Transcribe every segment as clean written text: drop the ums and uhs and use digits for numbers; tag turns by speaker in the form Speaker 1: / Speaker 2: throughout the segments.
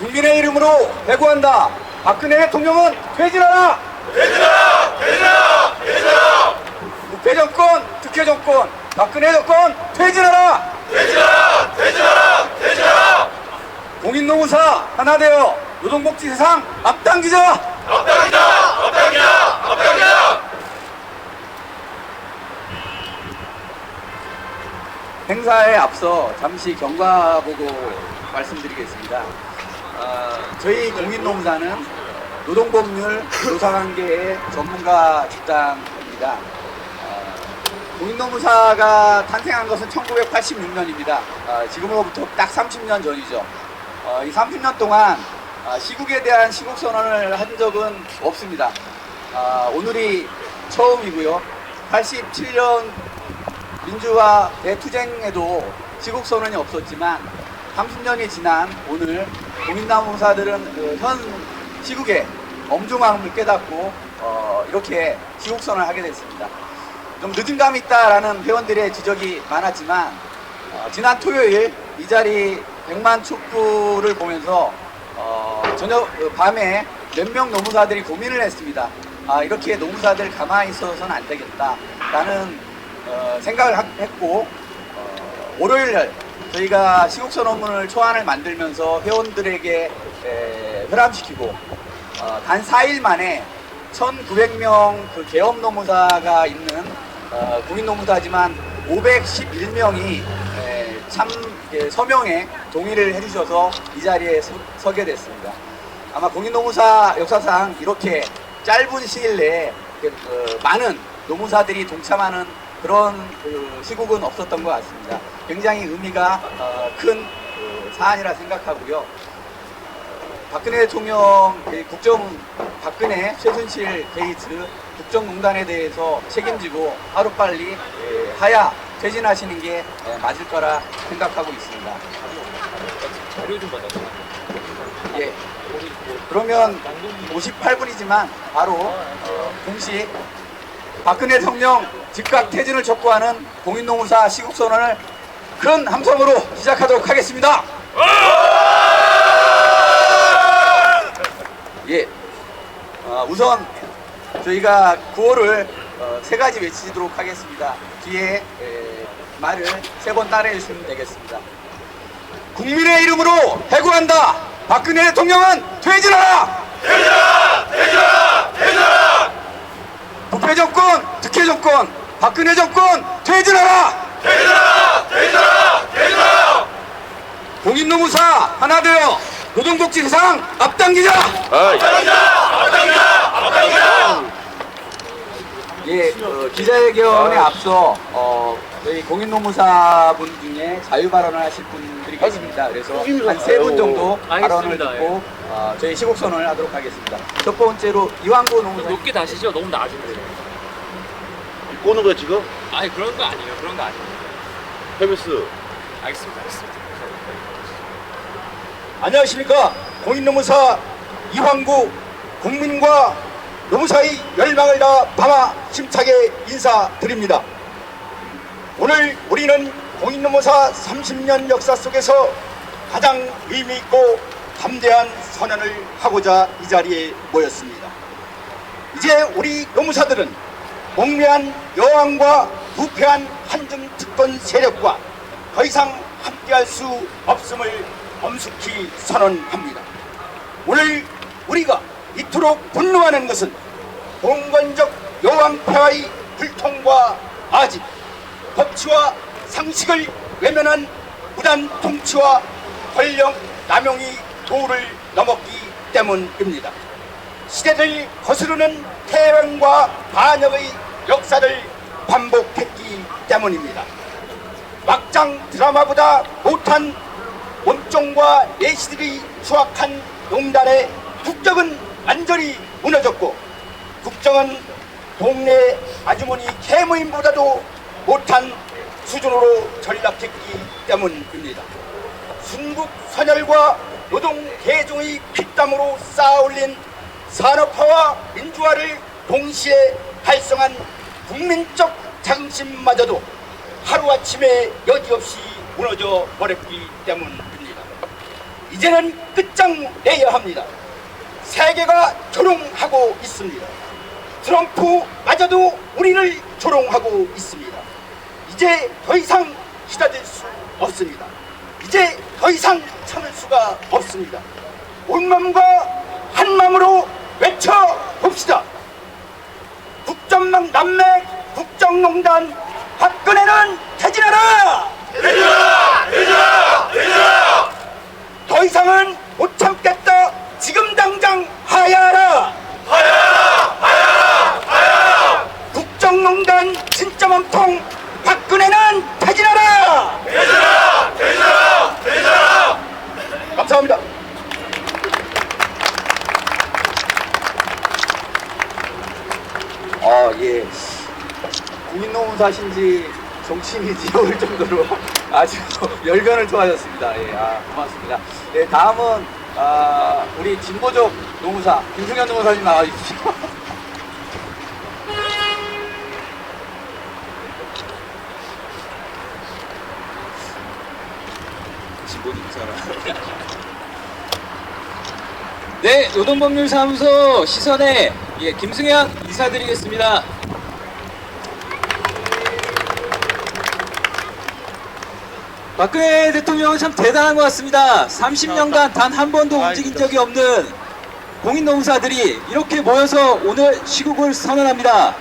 Speaker 1: 국민의 이름으로 배구한다. 박근혜 대통령은 퇴진하라!
Speaker 2: 퇴진하라! 퇴진하라! 퇴진하라!
Speaker 1: 부패 정권, 특혜 정권, 박근혜 정권 퇴진하라!
Speaker 2: 퇴진하라! 퇴진하라! 퇴진하라!
Speaker 1: 공인노무사 하나 되어 노동복지 세상 앞당기자!
Speaker 2: 앞당기자! 앞당기자! 앞당기자!
Speaker 1: 행사에 앞서 잠시 경과보고 말씀드리겠습니다. 저희 공인노무사는 노동법률, 노사관계의 전문가 집단입니다. 공인노무사가 탄생한 것은 1986년입니다. 지금으로부터 딱 30년 전이죠. 이 30년 동안 시국에 대한 시국선언을 한 적은 없습니다. 오늘이 처음이고요. 87년 민주화 대투쟁에도 시국선언이 없었지만 30년이 지난 오늘 공인노무사들은 현 시국의 엄중함을 깨닫고 이렇게 시국선언을 하게 됐습니다. 좀 늦은 감이 있다라는 회원들의 지적이 많았지만 지난 토요일 이 자리 100만 촛불을 보면서 저녁 밤에 몇 명 노무사들이 고민을 했습니다. 이렇게 노무사들 가만히 있어서는 안 되겠다라는 생각을 했고 월요일날 저희가 시국선언문을 초안을 만들면서 회원들에게 회람시키고 단 4일 만에 1900명 그 계엄노무사가 있는 공인노무사지만 511명이 참 서명에 동의를 해주셔서 이 자리에 서게 됐습니다. 아마 공인노무사 역사상 이렇게 짧은 시일 내에 많은 노무사들이 동참하는 그런 시국은 없었던 것 같습니다. 굉장히 의미가 큰 사안이라 생각하고요. 박근혜 대통령 박근혜 최순실 게이트 국정농단에 대해서 책임지고 하루빨리 하야 퇴진하시는 게 맞을 거라 생각하고 있습니다.
Speaker 3: 자료 좀 받아서.
Speaker 1: 예. 그러면 58분이지만 바로 공식 박근혜 대통령 즉각 퇴진을 촉구하는 공인노무사 시국선언을 큰 함성으로 시작하도록 하겠습니다. 예. 우선 저희가 구호를 세 가지 외치도록 하겠습니다. 뒤에 말을 3번 따라해 주시면 되겠습니다. 국민의 이름으로 해고한다. 박근혜 대통령은 퇴진하라.
Speaker 2: 퇴진하라! 퇴진하라! 퇴진하라!
Speaker 1: 부패 정권, 특혜 정권, 박근혜 정권 퇴진하라.
Speaker 2: 퇴진하라! 퇴진하라! 퇴진하라!
Speaker 1: 공인노무사 하나 되어 노동복지 세상 앞당기자.
Speaker 2: 앞당기자! 앞당기자! 앞당기자!
Speaker 1: 예, 기자회견에 앞서 저희 공인노무사분 중에 자유 발언을 하실 분들이 계십니다. 그래서 한 3분 정도 발언을
Speaker 3: 알겠습니다.
Speaker 1: 듣고 저희 시국선언을 하도록 하겠습니다. 첫 번째로 이완구 노무사.
Speaker 3: 높게 다시죠. 너무 낮은데.
Speaker 4: 꼬는 거야 지금?
Speaker 3: 아니 그런 거 아니에요. 그런 거 아니에요.
Speaker 4: 헤베스
Speaker 3: 알겠습니다. 알겠습니다.
Speaker 1: 안녕하십니까. 공인노무사 이완구 국민과 노무사의 열망을 다 담아 힘차게 인사드립니다. 오늘 우리는 공인노무사 30년 역사 속에서 가장 의미있고 담대한 선언을 하고자 이 자리에 모였습니다. 이제 우리 노무사들은 몽매한 여왕과 부패한 한중 특권 세력과 더 이상 함께할 수 없음을 엄숙히 선언합니다. 오늘 우리가 이토록 분노하는 것은 봉건적 여왕폐하의 불통과 아집, 법치와 상식을 외면한 무단 통치와 권력 남용이 도를 넘었기 때문입니다. 시대를 거스르는 태양과 반역의 역사를 반복했기 때문입니다. 막장 드라마보다 못한 몸종과 내시들이 추악한 농단에 국정은 완전히 무너졌고 국정은 동네 아주머니 계모임보다도 못한 수준으로 전락했기 때문입니다. 순국 선열과 노동 계종의 피땀으로 쌓아올린 산업화와 민주화를 동시에 달성한 국민적 자긍심마저도 하루아침에 여지없이 무너져 버렸기 때문입니다.
Speaker 5: 이제는 끝장내야 합니다. 세계가 조롱하고 있습니다. 트럼프마저도 우리를 조롱하고 있습니다. 이제 더 이상 기다릴 수 없습니다. 이제 더 이상 참을 수가 없습니다. 온 마음과 한 마음으로 외쳐봅시다. 국정망 남매 국정농단 박근혜는 퇴진하라!
Speaker 2: 퇴진하라! 퇴진하라! 퇴진하라!
Speaker 5: 더 이상은 못 참겠다. 지금 당장 하야하라!
Speaker 2: 하야하라! 하야하라! 하야하라!
Speaker 5: 국정농단 진짜 몸통 박근혜는 퇴진하라!
Speaker 2: 퇴진하라! 퇴진하라! 퇴진하라!
Speaker 5: 감사합니다.
Speaker 1: 예. 국민노무사신지 정치인이 어려울 정도로 아주 열변을 토하셨습니다. 예, 고맙습니다. 네, 다음은 우리 진보적 노무사 김승현 노무사님 나와주십시오. 진보 노무사라.
Speaker 3: 네, 노동법률사무소 시선에 김승현 인사드리겠습니다. 박근혜 대통령은 참 대단한 것 같습니다. 30년간 단 한 번도 움직인 적이 없는 공인노무사들이 이렇게 모여서 오늘 시국을 선언합니다.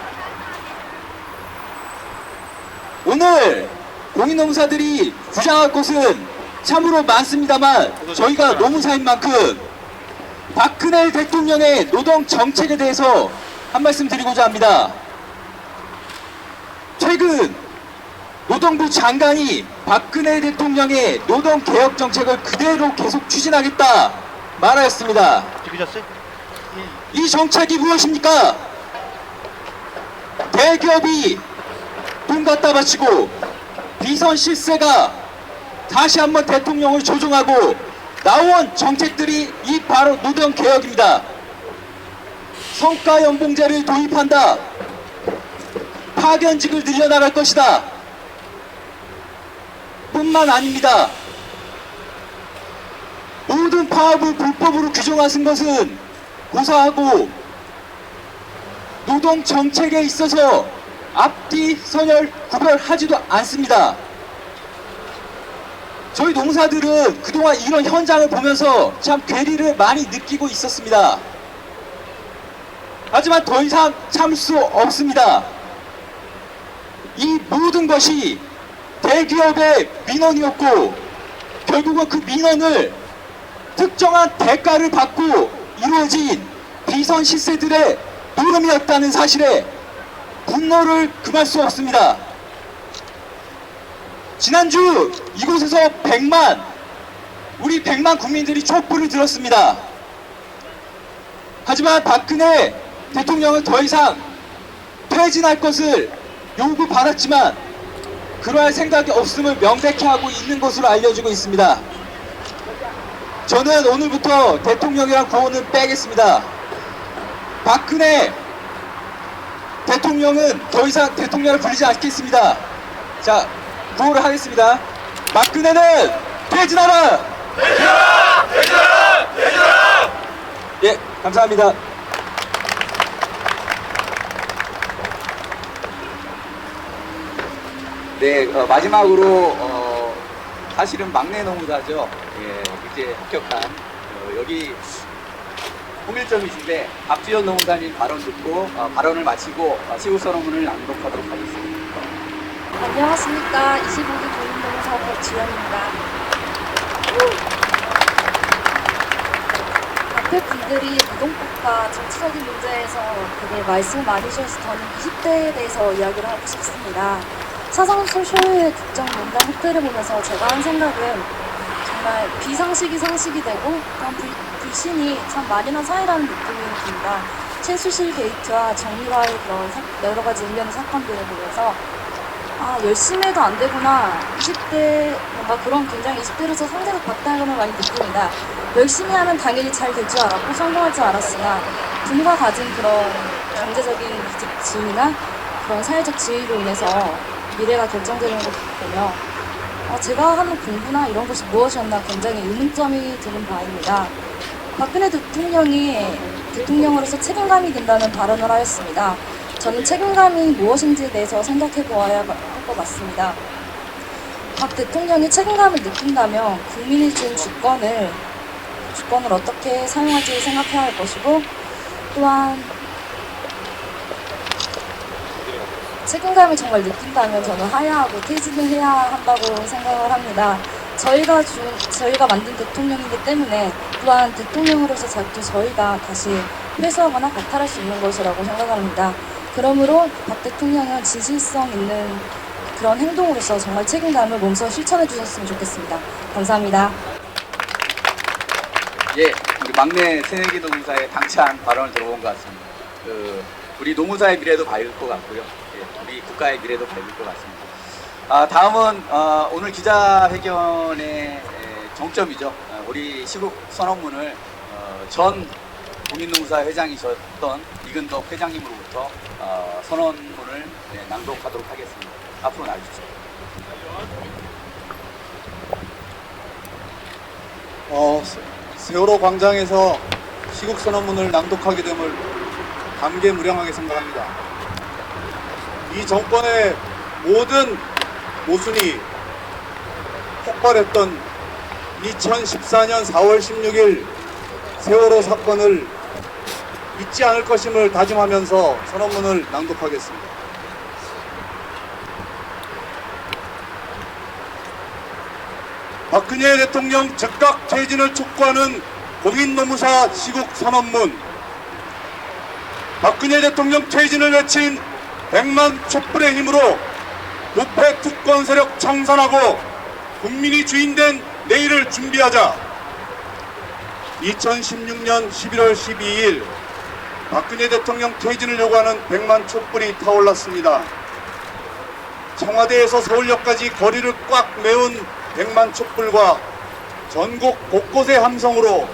Speaker 3: 오늘 공인노무사들이 주장할 것은 참으로 많습니다만 저희가 노무사인 만큼 박근혜 대통령의 노동 정책에 대해서 한 말씀 드리고자 합니다. 최근 노동부 장관이 박근혜 대통령의 노동개혁 정책을 그대로 계속 추진하겠다 말하였습니다. 이 정책이 무엇입니까? 대기업이 돈 갖다 바치고 비선 실세가 다시 한번 대통령을 조종하고 나온 정책들이 이 바로 노동개혁입니다. 성과연봉제를 도입한다. 파견직을 늘려나갈 것이다. 뿐만 아닙니다. 모든 파업을 불법으로 규정하신 것은 고사하고 노동 정책에 있어서 앞뒤 선열 구별하지도 않습니다. 저희 농사들은 그동안 이런 현장을 보면서 참 괴리를 많이 느끼고 있었습니다. 하지만 더 이상 참을 수 없습니다. 이 모든 것이 대기업의 민원이었고 결국은 그 민원을 특정한 대가를 받고 이루어진 비선 실세들의 노름이었다는 사실에 분노를 금할 수 없습니다. 지난주 이곳에서 우리 100만 국민들이 촛불을 들었습니다. 하지만 박근혜 대통령은 더 이상 퇴진할 것을 요구받았지만 그러할 생각이 없음을 명백히 하고 있는 것으로 알려지고 있습니다. 저는 오늘부터 대통령이란 구호는 빼겠습니다. 박근혜 대통령은 더 이상 대통령을 부르지 않겠습니다. 자, 구호를 하겠습니다. 박근혜는 퇴진하라!
Speaker 2: 퇴진하라! 퇴진하라! 퇴진하라!
Speaker 3: 예, 감사합니다.
Speaker 1: 네, 마지막으로 사실은 막내 노무사죠. 예, 이제 합격한 여기 통일점이신데 박지원 노무사님 발언 듣고 발언을 마치고 시국선언문을 낭독하도록 하겠습니다.
Speaker 6: 안녕하십니까. 25기 공인노무사 박지원입니다. 앞에 분들이 노동법과 정치적인 문제에서 되게 말씀을 많이 주셔서 저는 20대에 대해서 이야기를 하고 싶습니다. 사상소쇼의 국정농단 흑대를 보면서 제가 한 생각은 정말 비상식이 상식이 되고 그런 불신이 참 만연한 사회라는 느낌이 듭니다. 최수실 게이트와 정의와의 그런 여러 가지 일련의 사건들을 보면서 열심히 해도 안 되구나. 20대 뭔가 그런 굉장히 20대로서 상대적 박탈감을 많이 느낍니다. 열심히 하면 당연히 잘 될 줄 알았고 성공할 줄 알았으나 부모가 가진 그런 경제적인 지위나 그런 사회적 지위로 인해서 미래가 결정되는 것을 보며 제가 하는 공부나 이런 것이 무엇이었나 굉장히 의문점이 드는 바입니다. 박근혜 대통령이 대통령으로서 책임감이 든다는 발언을 하였습니다. 저는 책임감이 무엇인지에 대해서 생각해 보아야 할 것 같습니다. 박 대통령이 책임감을 느낀다면 국민이 준 주권을 어떻게 사용할지 생각해야 할 것이고, 또한 책임감을 정말 느낀다면 저는 하야하고 퇴진을 해야 한다고 생각을 합니다. 저희가 만든 대통령이기 때문에, 또한 대통령으로서 저희가 다시 회수하거나 박탈할 수 있는 것이라고 생각합니다. 그러므로 박 대통령은 진실성 있는 그런 행동으로서 정말 책임감을 몸소 실천해 주셨으면 좋겠습니다. 감사합니다.
Speaker 1: 예, 우리 막내 새내기 노무사의 당찬 발언을 들어본 것 같습니다. 우리 노무사의 미래도 밝을 것 같고요. 예, 우리 국가의 미래도 밝을 것 같습니다. 다음은 오늘 기자회견의 정점이죠. 우리 시국 선언문을 전 국민노무사 회장이셨던 이근덕 회장님으로부터 선언문을 낭독하도록 하겠습니다. 앞으로 나와주십시오.
Speaker 7: 세월호 광장에서 시국 선언문을 낭독하게 됨을 감개무량하게 생각합니다. 이 정권의 모든 모순이 폭발했던 2014년 4월 16일 세월호 사건을 잊지 않을 것임을 다짐하면서 선언문을 낭독하겠습니다. 박근혜 대통령 즉각 퇴진을 촉구하는 공인노무사 시국 선언문. 박근혜 대통령 퇴진을 외친 100만 촛불의 힘으로 부패 특권 세력 청산하고 국민이 주인된 내일을 준비하자. 2016년 11월 12일 박근혜 대통령 퇴진을 요구하는 100만 촛불이 타올랐습니다. 청와대에서 서울역까지 거리를 꽉 메운 100만 촛불과 전국 곳곳의 함성으로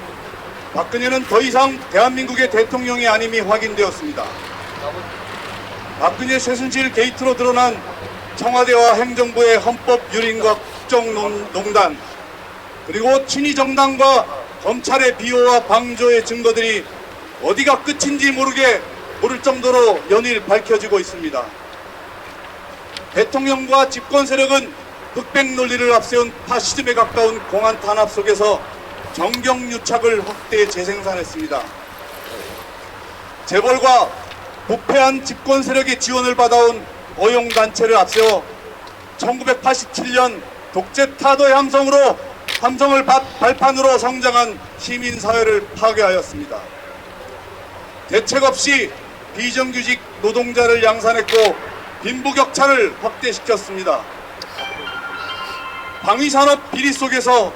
Speaker 7: 박근혜는 더 이상 대한민국의 대통령이 아님이 확인되었습니다. 박근혜 최순실 게이트로 드러난 청와대와 행정부의 헌법 유린과 국정농단, 그리고 친위 정당과 검찰의 비호와 방조의 증거들이 어디가 끝인지 모를 정도로 연일 밝혀지고 있습니다. 대통령과 집권 세력은 흑백 논리를 앞세운 파시즘에 가까운 공안 탄압 속에서 정경유착을 확대 재생산했습니다. 재벌과 부패한 집권 세력의 지원을 받아온 어용단체를 앞세워 1987년 독재 타도의 함성을 발판으로 성장한 시민사회를 파괴하였습니다. 대책 없이 비정규직 노동자를 양산했고 빈부격차를 확대시켰습니다. 방위산업 비리 속에서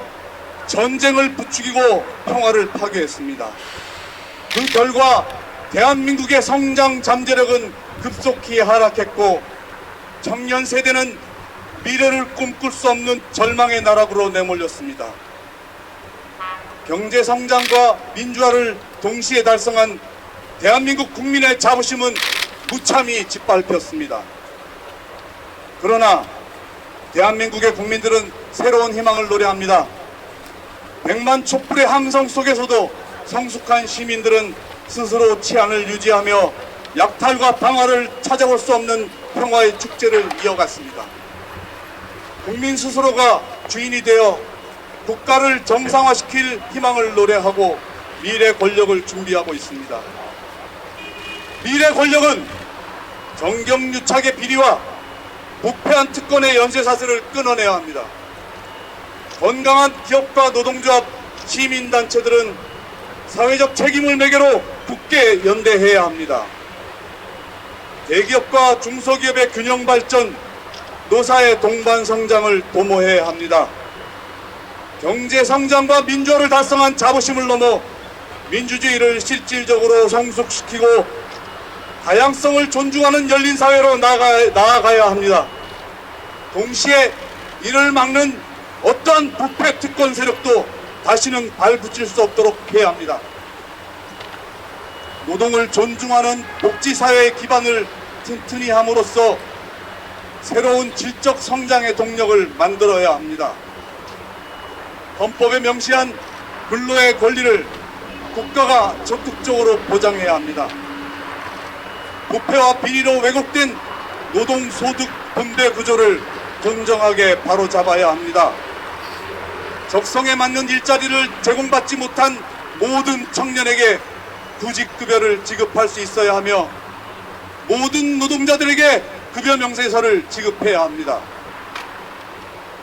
Speaker 7: 전쟁을 부추기고 평화를 파괴했습니다. 그 결과 대한민국의 성장 잠재력은 급속히 하락했고 청년 세대는 미래를 꿈꿀 수 없는 절망의 나락으로 내몰렸습니다. 경제 성장과 민주화를 동시에 달성한 대한민국 국민의 자부심은 무참히 짓밟혔습니다. 그러나 대한민국의 국민들은 새로운 희망을 노래합니다. 100만 촛불의 함성 속에서도 성숙한 시민들은 스스로 치안을 유지하며 약탈과 방화를 찾아볼 수 없는 평화의 축제를 이어갔습니다. 국민 스스로가 주인이 되어 국가를 정상화시킬 희망을 노래하고 미래 권력을 준비하고 있습니다. 미래 권력은 정경유착의 비리와 부패한 특권의 연쇄사슬을 끊어내야 합니다. 건강한 기업과 노동조합, 시민단체들은 사회적 책임을 매개로 굳게 연대해야 합니다. 대기업과 중소기업의 균형 발전, 노사의 동반 성장을 도모해야 합니다. 경제 성장과 민주화를 달성한 자부심을 넘어 민주주의를 실질적으로 성숙시키고 다양성을 존중하는 열린 사회로 나아가야 합니다. 동시에 이를 막는 어떤 부패 특권 세력도 다시는 발붙일 수 없도록 해야 합니다. 노동을 존중하는 복지사회의 기반을 튼튼히 함으로써 새로운 질적 성장의 동력을 만들어야 합니다. 헌법에 명시한 근로의 권리를 국가가 적극적으로 보장해야 합니다. 부패와 비리로 왜곡된 노동소득 분배 구조를 공정하게 바로잡아야 합니다. 적성에 맞는 일자리를 제공받지 못한 모든 청년에게 구직급여를 지급할 수 있어야 하며 모든 노동자들에게 급여 명세서를 지급해야 합니다.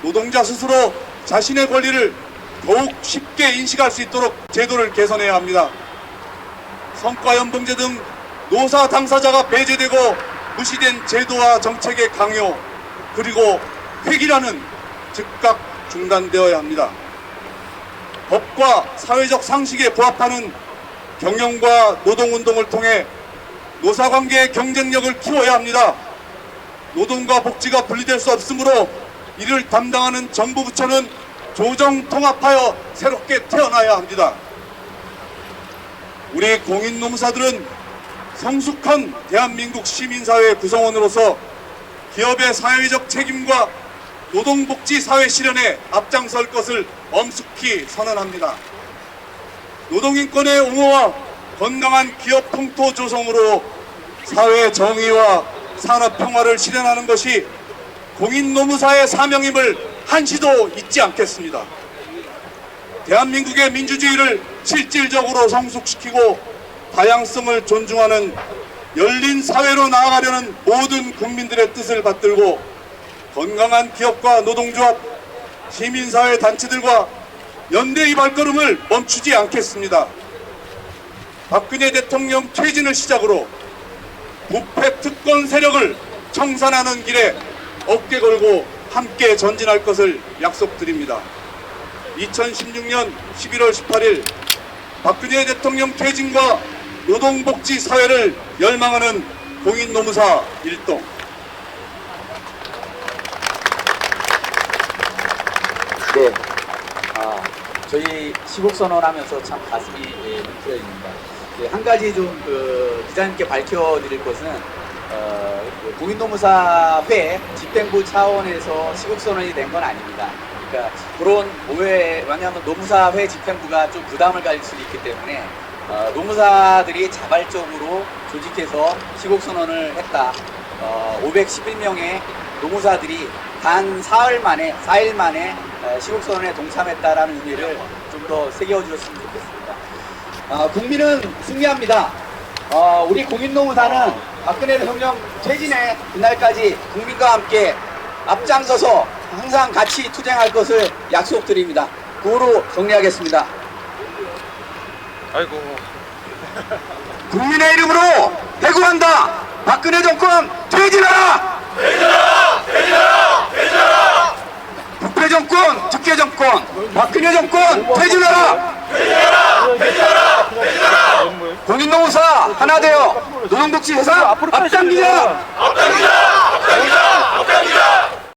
Speaker 7: 노동자 스스로 자신의 권리를 더욱 쉽게 인식할 수 있도록 제도를 개선해야 합니다. 성과연봉제 등 노사 당사자가 배제되고 무시된 제도와 정책의 강요 그리고 획일화는 즉각 중단되어야 합니다. 법과 사회적 상식에 부합하는 경영과 노동운동을 통해 노사관계의 경쟁력을 키워야 합니다. 노동과 복지가 분리될 수 없으므로 이를 담당하는 정부 부처는 조정통합하여 새롭게 태어나야 합니다. 우리 공인노무사들은 성숙한 대한민국 시민사회 구성원으로서 기업의 사회적 책임과 노동복지 사회 실현에 앞장설 것을 엄숙히 선언합니다. 노동인권의 옹호와 건강한 기업 풍토 조성으로 사회 정의와 산업 평화를 실현하는 것이 공인노무사의 사명임을 한시도 잊지 않겠습니다. 대한민국의 민주주의를 실질적으로 성숙시키고 다양성을 존중하는 열린 사회로 나아가려는 모든 국민들의 뜻을 받들고 건강한 기업과 노동조합, 시민사회 단체들과 연대의 발걸음을 멈추지 않겠습니다. 박근혜 대통령 퇴진을 시작으로 부패 특권 세력을 청산하는 길에 어깨 걸고 함께 전진할 것을 약속드립니다. 2016년 11월 18일 박근혜 대통령 퇴진과 노동복지 사회를 열망하는 공인노무사 일동.
Speaker 1: 네, 저희 시국선언하면서 참 가슴이 뭉클해집니다. 한 가지 좀 기자님께 밝혀드릴 것은 공인노무사회 집행부 차원에서 시국선언이 된 건 아닙니다. 그러니까 그런 오해, 왜냐하면 노무사회 집행부가 좀 부담을 가질 수 있기 때문에 노무사들이 자발적으로 조직해서 시국선언을 했다. 511명의 노무사들이 단 4일 만에 시국선언에 동참했다라는 의미를 좀 더 새겨주셨으면 좋겠습니다. 국민은 승리합니다. 우리 공인노무사는 박근혜 대통령 퇴진의 그날까지 국민과 함께 앞장서서 항상 같이 투쟁할 것을 약속드립니다. 구호로 정리하겠습니다.
Speaker 2: 아이고.
Speaker 5: 국민의 이름으로 대구한다. 박근혜 정권 퇴진하라.
Speaker 2: 퇴진하라! 퇴진하라! 퇴진하라!
Speaker 5: 부패 정권, 특혜 정권, 박근혜 정권 퇴진하라.
Speaker 2: 퇴진하라! 퇴진하라! 퇴진하라!
Speaker 5: 공인노무사 하나 되어 노동복지 세상 앞당기자.
Speaker 2: 앞당기자! 앞당기자! 앞당기자!